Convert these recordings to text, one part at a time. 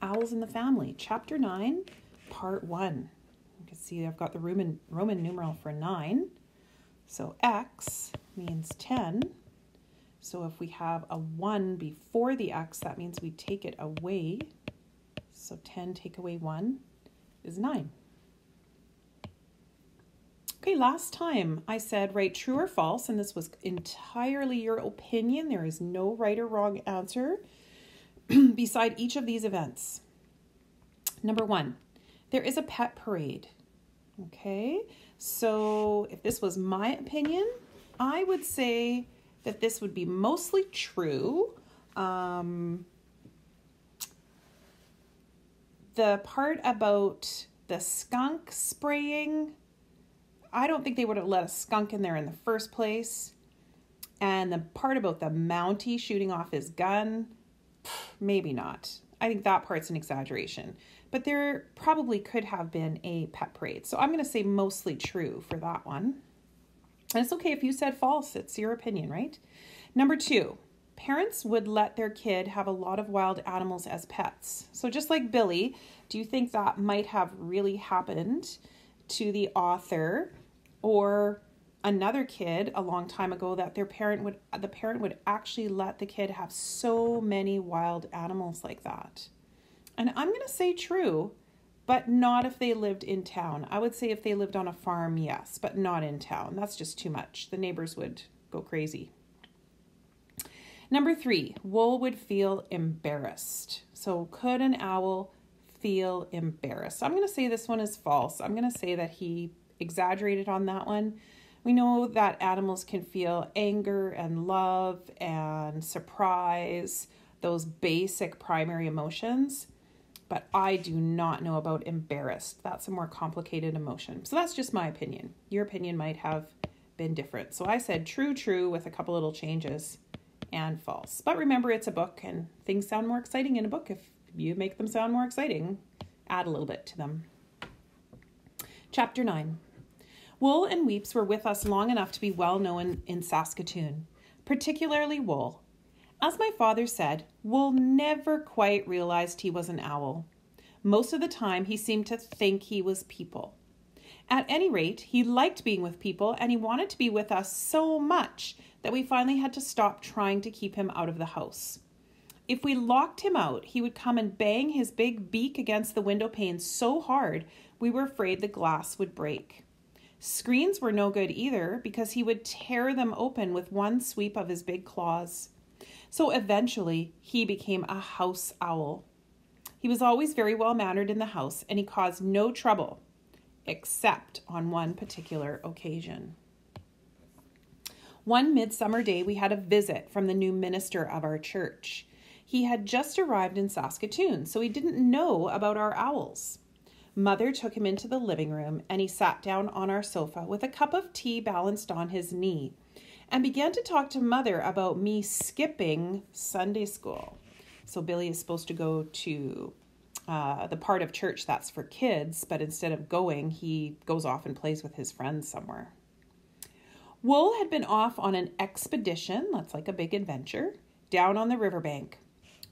Owls in the Family, Chapter 9, Part 1. You can see I've got the Roman numeral for 9. So X means 10. So if we have a 1 before the X, that means we take it away. So 10 take away 1 is 9. Okay, last time I said write true or false, and this was entirely your opinion. There is no right or wrong answer beside each of these events. Number 1, there is a pet parade. Okay, so if this was my opinion, I would say that this would be mostly true. The part about the skunk spraying, I don't think they would have let a skunk in there in the first place. And the part about the Mountie shooting off his gun, maybe not. I think that part's an exaggeration. But there probably could have been a pet parade. So I'm going to say mostly true for that one. And it's okay if you said false. It's your opinion, right? Number 2, parents would let their kid have a lot of wild animals as pets. So just like Billy, do you think that might have really happened to the author or another kid a long time ago, that the parent would actually let the kid have so many wild animals like that? And I'm going to say true, but not if they lived in town. I would say if they lived on a farm, yes, but not in town. That's just too much. The neighbors would go crazy. Number 3, Wool would feel embarrassed. So could an owl feel embarrassed? I'm going to say this one is false. I'm going to say that he exaggerated on that one. We know that animals can feel anger and love and surprise, those basic primary emotions. But I do not know about embarrassed. That's a more complicated emotion. So that's just my opinion. Your opinion might have been different. So I said true with a couple little changes and false. But remember, it's a book and things sound more exciting in a book. If you make them sound more exciting, add a little bit to them. Chapter 9. Wool and Weeps were with us long enough to be well known in Saskatoon, particularly Wool. As my father said, Wool never quite realized he was an owl. Most of the time, he seemed to think he was people. At any rate, he liked being with people, and he wanted to be with us so much that we finally had to stop trying to keep him out of the house. If we locked him out, he would come and bang his big beak against the window pane so hard we were afraid the glass would break. Screens were no good either, because he would tear them open with one sweep of his big claws. So eventually, he became a house owl. He was always very well-mannered in the house, and he caused no trouble, except on one particular occasion. One midsummer day, we had a visit from the new minister of our church. He had just arrived in Saskatoon, so he didn't know about our owls. Mother took him into the living room, and he sat down on our sofa with a cup of tea balanced on his knee, and began to talk to Mother about me skipping Sunday school. So Billy is supposed to go to the part of church that's for kids, but instead of going, he goes off and plays with his friends somewhere. Wool had been off on an expedition, that's like a big adventure, down on the riverbank.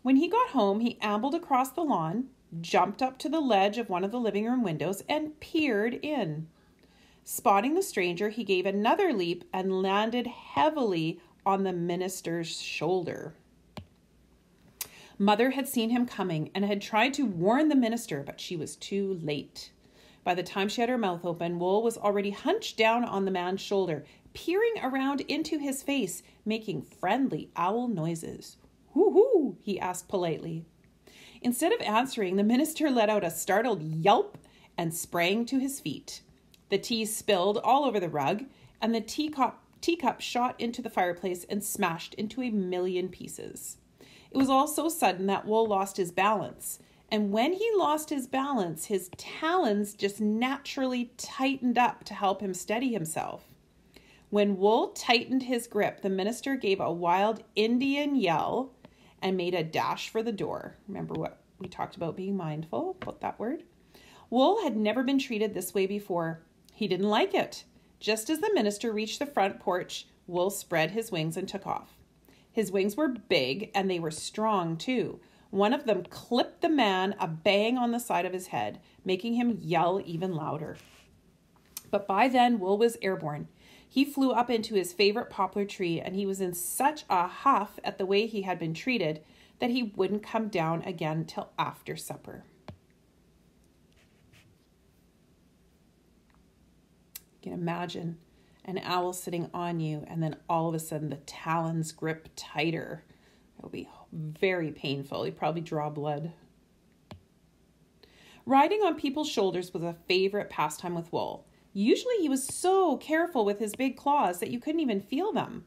When he got home, he ambled across the lawn, jumped up to the ledge of one of the living room windows, and peered in. Spotting the stranger, he gave another leap and landed heavily on the minister's shoulder. Mother had seen him coming and had tried to warn the minister, but she was too late. By the time she had her mouth open, Wool was already hunched down on the man's shoulder, peering around into his face, making friendly owl noises. "Hoo-hoo," he asked politely. Instead of answering, the minister let out a startled yelp and sprang to his feet. The tea spilled all over the rug, and the teacup shot into the fireplace and smashed into a million pieces. It was all so sudden that Wool lost his balance, and when he lost his balance, his talons just naturally tightened up to help him steady himself. When Wool tightened his grip, the minister gave a wild Indian yell and made a dash for the door. Remember what we talked about, being mindful about that word? Wool had never been treated this way before. He didn't like it. Just as the minister reached the front porch, Wool spread his wings and took off. His wings were big and they were strong too. One of them clipped the man a bang on the side of his head, making him yell even louder. But by then, Wool was airborne. He flew up into his favorite poplar tree, and he was in such a huff at the way he had been treated that he wouldn't come down again till after supper. You can imagine an owl sitting on you, and then all of a sudden the talons grip tighter. It'll be very painful. You probably draw blood. Riding on people's shoulders was a favorite pastime with Wool. Usually he was so careful with his big claws that you couldn't even feel them.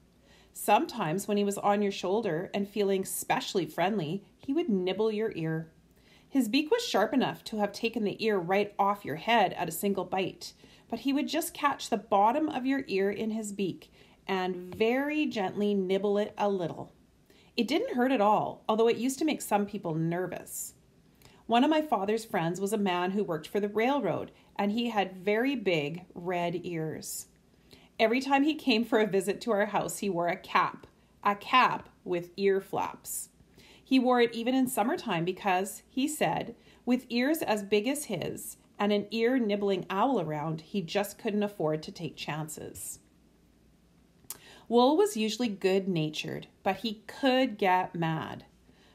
Sometimes when he was on your shoulder and feeling specially friendly, he would nibble your ear. His beak was sharp enough to have taken the ear right off your head at a single bite, but he would just catch the bottom of your ear in his beak and very gently nibble it a little. It didn't hurt at all, although it used to make some people nervous. One of my father's friends was a man who worked for the railroad, and he had very big red ears. Every time he came for a visit to our house, he wore a cap with ear flaps. He wore it even in summertime because, he said, with ears as big as his and an ear-nibbling owl around, he just couldn't afford to take chances. Wool was usually good-natured, but he could get mad.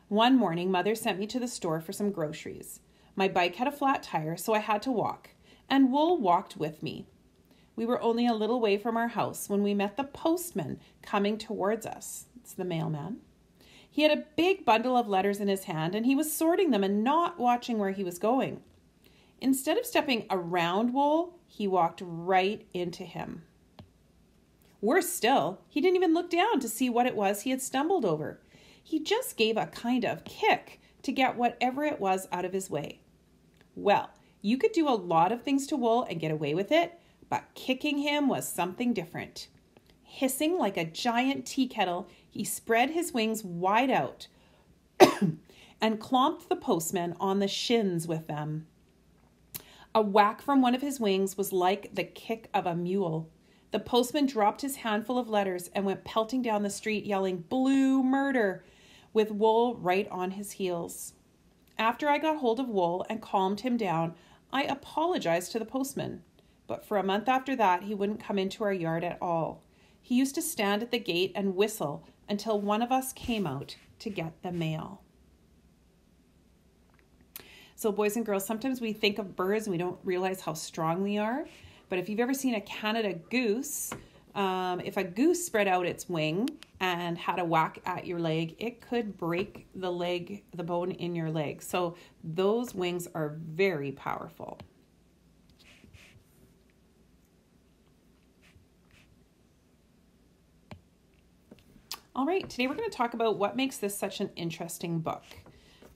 One morning, Mother sent me to the store for some groceries. My bike had a flat tire, so I had to walk, and Wool walked with me. We were only a little way from our house when we met the postman coming towards us. It's the mailman. He had a big bundle of letters in his hand, and he was sorting them and not watching where he was going. Instead of stepping around Wool, he walked right into him. Worse still, he didn't even look down to see what it was he had stumbled over. He just gave a kind of kick to get whatever it was out of his way. Well, you could do a lot of things to Wool and get away with it, but kicking him was something different. Hissing like a giant tea kettle, he spread his wings wide out and clomped the postman on the shins with them. A whack from one of his wings was like the kick of a mule. The postman dropped his handful of letters and went pelting down the street yelling, "Blue murder," with Wool right on his heels. After I got hold of Wool and calmed him down, I apologized to the postman. But for a month after that, he wouldn't come into our yard at all. He used to stand at the gate and whistle until one of us came out to get the mail. So boys and girls, sometimes we think of birds and we don't realize how strong they are. But if you've ever seen a Canada goose, if a goose spread out its wing and had a whack at your leg, it could break the bone in your leg. So those wings are very powerful. All right, today we're going to talk about what makes this such an interesting book.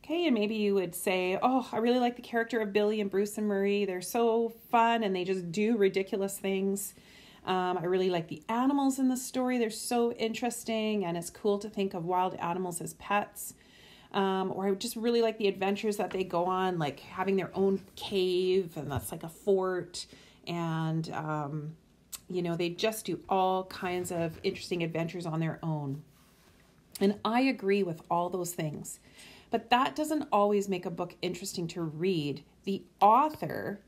Okay, and maybe you would say, oh, I really like the character of Billy and Bruce and Murray. They're so fun and they just do ridiculous things. I really like the animals in the story. They're so interesting and it's cool to think of wild animals as pets. Or I just really like the adventures that they go on, like having their own cave and that's like a fort. And, they just do all kinds of interesting adventures on their own. And I agree with all those things. But that doesn't always make a book interesting to read. The author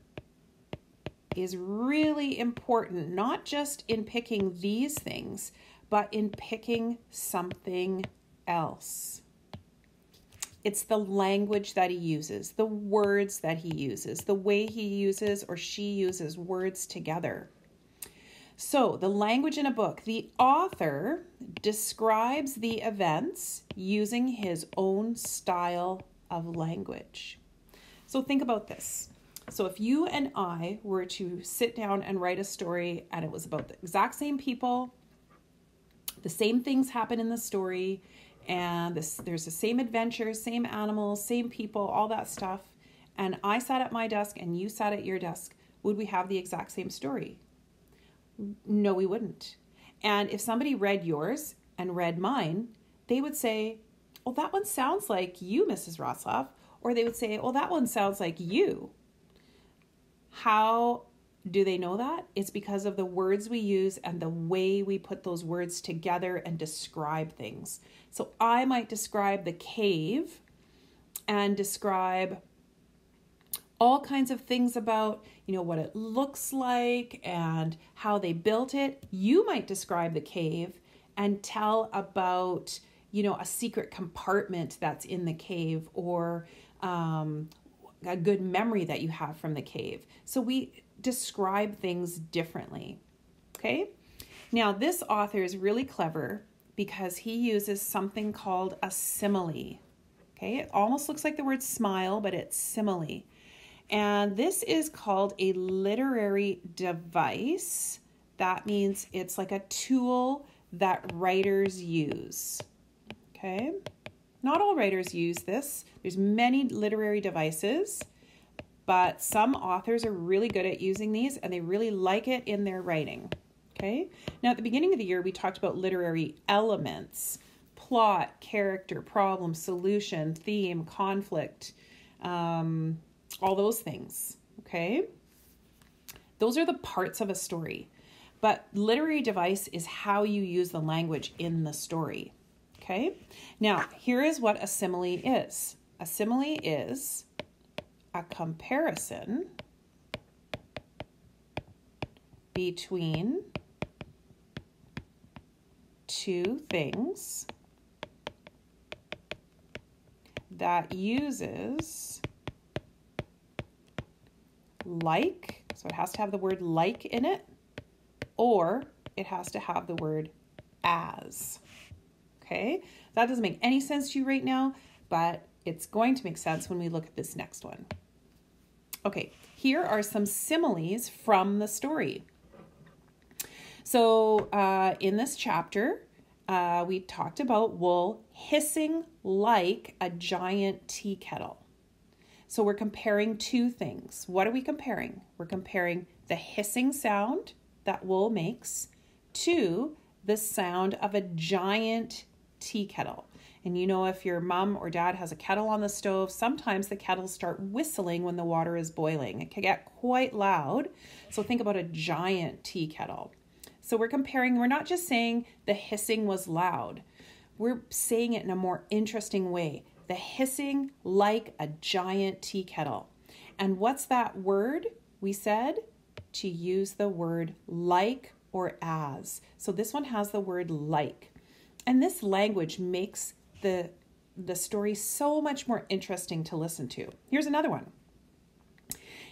is really important, not just in picking these things, but in picking something else. It's the language that he uses, the words that he uses, the way he uses or she uses words together. So the language in a book, the author describes the events using his own style of language. So think about this. So if you and I were to sit down and write a story and it was about the exact same people, the same things happen in the story, and there's the same adventures, same animals, same people, all that stuff, and I sat at my desk and you sat at your desk, would we have the exact same story? No, we wouldn't. And if somebody read yours and read mine, they would say, well, that one sounds like you, Mrs. Rosloff. Or they would say, well, that one sounds like you. How do they know that? It's because of the words we use and the way we put those words together and describe things. So I might describe the cave and describe all kinds of things about, what it looks like and how they built it. You might describe the cave and tell about, a secret compartment that's in the cave, or a good memory that you have from the cave. So we describe things differently. Okay. Now this author is really clever because he uses something called a simile. Okay. It almost looks like the word smile, but it's simile. And this is called a literary device. That means it's like a tool that writers use. Okay. Not all writers use this. There's many literary devices, but some authors are really good at using these and they really like it in their writing. Okay. Now at the beginning of the year, we talked about literary elements: plot, character, problem, solution, theme, conflict, all those things. Okay. Those are the parts of a story, but literary device is how you use the language in the story. Okay. Now here is what a simile is. A simile is a comparison between two things that uses like, so it has to have the word like in it, or it has to have the word as. Okay, that doesn't make any sense to you right now, but it's going to make sense when we look at this next one. Okay, here are some similes from the story. So in this chapter, we talked about wool hissing like a giant tea kettle. So we're comparing two things. What are we comparing? We're comparing the hissing sound that wool makes to the sound of a giant tea kettle. And if your mom or dad has a kettle on the stove, sometimes the kettles start whistling when the water is boiling. It can get quite loud. So think about a giant tea kettle. So we're comparing, we're not just saying the hissing was loud. We're saying it in a more interesting way. The hissing like a giant tea kettle. And what's that word? We said to use the word like or as. So this one has the word like. And this language makes the story so much more interesting to listen to. Here's another one.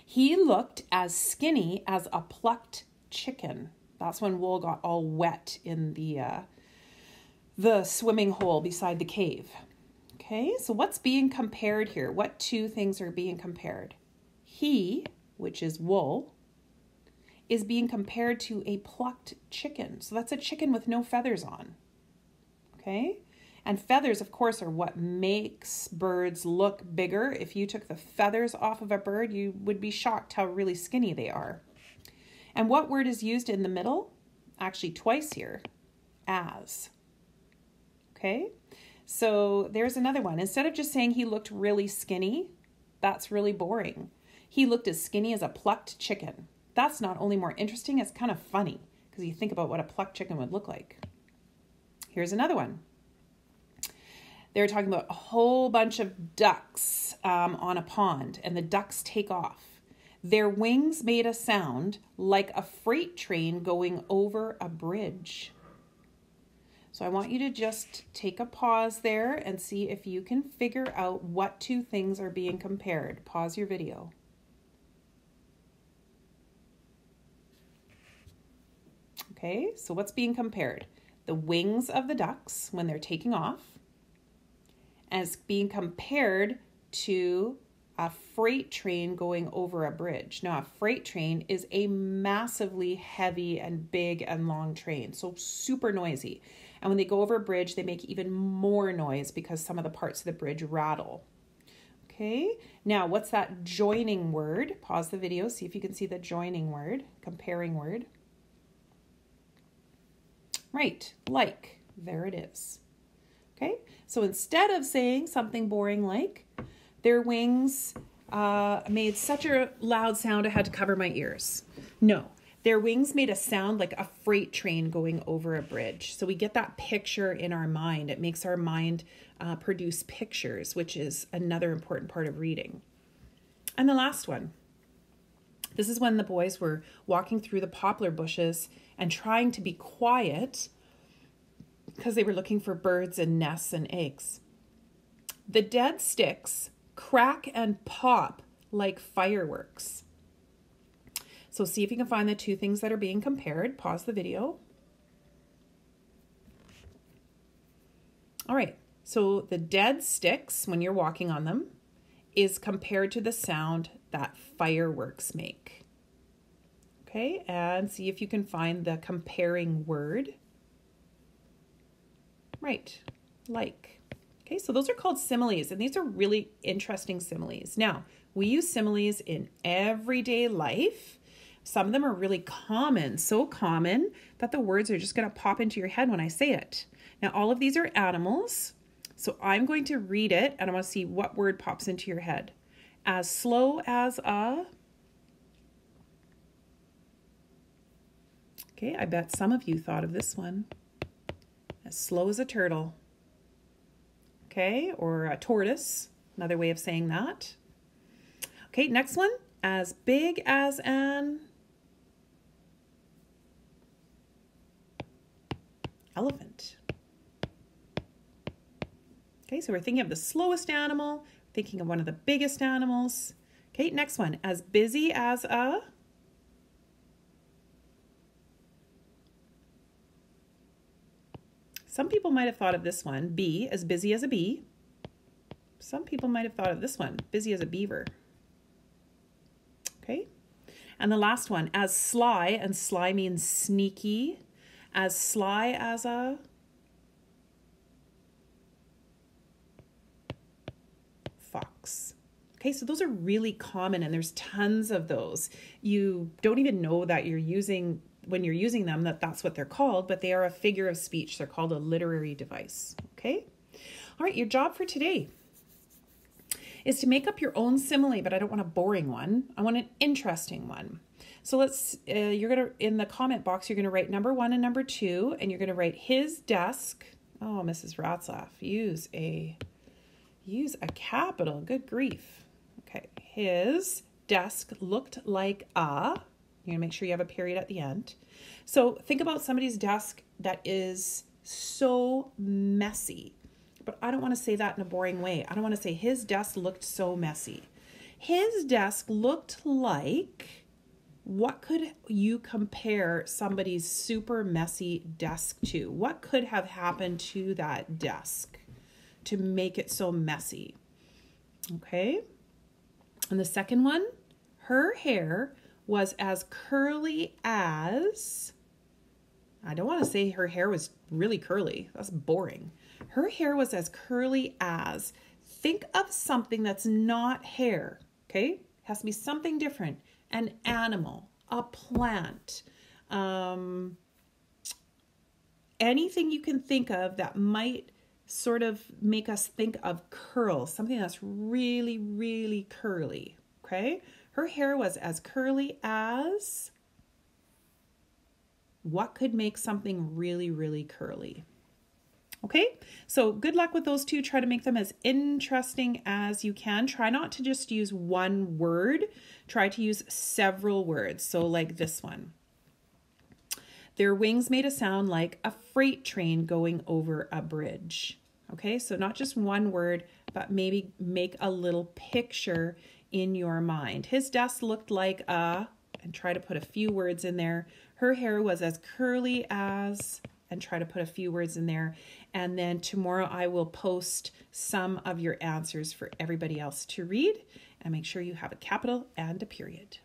He looked as skinny as a plucked chicken. That's when wool got all wet in the swimming hole beside the cave. Okay, so what's being compared here? What two things are being compared? He, which is wool, is being compared to a plucked chicken. So that's a chicken with no feathers on. Okay, and feathers, of course, are what makes birds look bigger. If you took the feathers off of a bird, you would be shocked how really skinny they are. And what word is used in the middle? Actually, twice here. As. Okay, so there's another one. Instead of just saying he looked really skinny, that's really boring. He looked as skinny as a plucked chicken. That's not only more interesting, it's kind of funny because you think about what a plucked chicken would look like. Here's another one. They were talking about a whole bunch of ducks on a pond, and the ducks take off. Their wings made a sound like a freight train going over a bridge. So I want you to just take a pause there and see if you can figure out what two things are being compared. Pause your video. Okay, so what's being compared? The wings of the ducks when they're taking off, as being compared to a freight train going over a bridge. Now, a freight train is a massively heavy and big and long train, so super noisy. And when they go over a bridge, they make even more noise because some of the parts of the bridge rattle. Okay, now what's that joining word? Pause the video, see if you can see the joining word, comparing word. Right, like, there it is. Okay, so instead of saying something boring like, their wings made such a loud sound I had to cover my ears. No, Their wings made a sound like a freight train going over a bridge. So we get that picture in our mind. It makes our mind produce pictures, which is another important part of reading. And the last one. This is when the boys were walking through the poplar bushes and trying to be quiet because they were looking for birds and nests and eggs. The dead sticks crack and pop like fireworks. So see if you can find the two things that are being compared. Pause the video. All right, so the dead sticks, when you're walking on them, is compared to the sound that fireworks make. Okay, and see if you can find the comparing word. Right, like. Okay, so those are called similes, and these are really interesting similes. Now, we use similes in everyday life. Some of them are really common, so common that the words are just going to pop into your head when I say it. Now, all of these are animals, so I'm going to read it, and I want to see what word pops into your head. As slow as a... Okay, I bet some of you thought of this one. As slow as a turtle. Okay, or a tortoise, another way of saying that. Okay, next one. As big as an... elephant. Okay, so we're thinking of the slowest animal, thinking of one of the biggest animals. Okay, next one. As busy as a... Some people might have thought of this one, bee, as busy as a bee. Some people might have thought of this one, busy as a beaver. Okay, and the last one, as sly, and sly means sneaky, as sly as a... fox. Okay, so those are really common, and there's tons of those. You don't even know that you're using... when you're using them, that's what they're called, but they are a figure of speech. They're called a literary device, okay? All right, your job for today is to make up your own simile, but I don't want a boring one. I want an interesting one. So let's, you're gonna, in the comment box, you're gonna write number 1 and number 2, and you're gonna write his desk. Oh, Mrs. Ratzlaff, use a capital, good grief. Okay, his desk looked like a... You're going to make sure you have a period at the end. So think about somebody's desk that is so messy. But I don't want to say that in a boring way. I don't want to say his desk looked so messy. His desk looked like... What could you compare somebody's super messy desk to? What could have happened to that desk to make it so messy? Okay. And the second one, her hair was as curly as... I don't want to say her hair was really curly. That's boring. Her hair was as curly as... Think of something that's not hair, okay? It has to be something different. An animal, a plant, anything you can think of that might sort of make us think of curls, something that's really, really curly, okay? Her hair was as curly as... What could make something really, really curly? Okay, so good luck with those two. Try to make them as interesting as you can. Try not to just use one word. Try to use several words. So like this one. Their wings made a sound like a freight train going over a bridge. Okay, so not just one word, but maybe make a little picture in your mind. His desk looked like a... and try to put a few words in there. Her hair was as curly as... and try to put a few words in there. And then tomorrow I will post some of your answers for everybody else to read. And make sure you have a capital and a period.